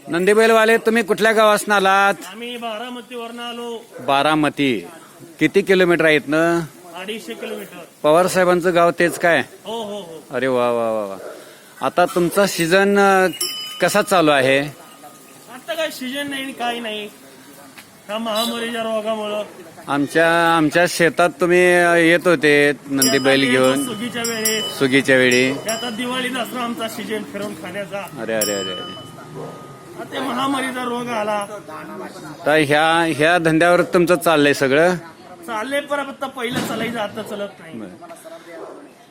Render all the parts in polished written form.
नंदीबैलवाले तुम्ही कुठल्या गावासन आलात? आम्ही बारामतीवरनं आलो. बारामती. किती किलोमीटर आहे इथनं? 250 किलोमीटर. पवार साहेबांचं गाव तेच काय? हो हो हो. अरे वा वा वा वा. आता तुमचा सीझन कसा चालू आहे? आता काय सीजन नाही काय नाही, ह्या महामारीच्या रोगामुळं. आमच्या शेतात तुम्ही येत होते नंदी बैल घेऊन सुगीच्या वेळेस. सुगीच्या वेळी. आता दिवाळी दसरा आमचा सीजन फिरून खाण्याचा. अरे अरे अरे अरे. आता महामारीचा रोग आला. तर ह्या धंद्यावर तुमचं चाललंय सगळं? चालले पण आता पहिलं चालायचं, आता चलत नाही.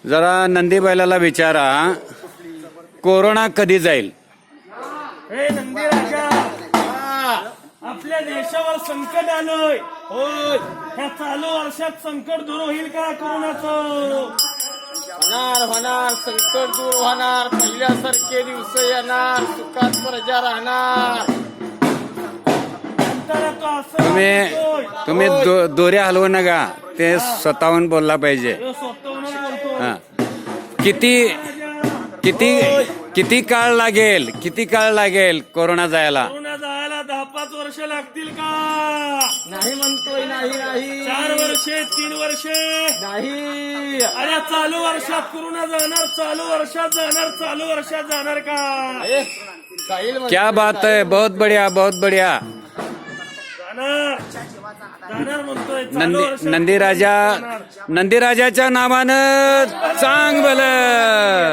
जरा नंदी बैलाला विचारा कोरोना कधी जाईल? हे नंदी राजा, आपल्या देशावर संकट आलंय. होय, ह्या चालू वर्षात संकट दूर होईल का कोरोनाचं? होणार संकट दूर होणार, पहिल्यासारखे दिवस येणार, सुखात प्रजा राहणार. तुम्ही दोऱ्या हलवू नका, ते स्वतःहून बोलला पाहिजे. स्वतःहून बोलतो. हा. किती काळ लागेल? किती काळ लागेल कोरोना जायला? कोरोना जायला 10-5 वर्ष लागतील का? नाही म्हणतोय, नाही नाही 4 वर्षे, 3 वर्षे नाही. अरे चालू वर्षात कोरोना जाणार, चालू वर्षात जाणार, चालू वर्षात जाणार का? जाईल क्या बात है, बहुत बढ़िया बहुत बढ़िया. जाणार म्हणतोय. चालू वर्षात नंदीराजाच्या नावानं चांग भलं.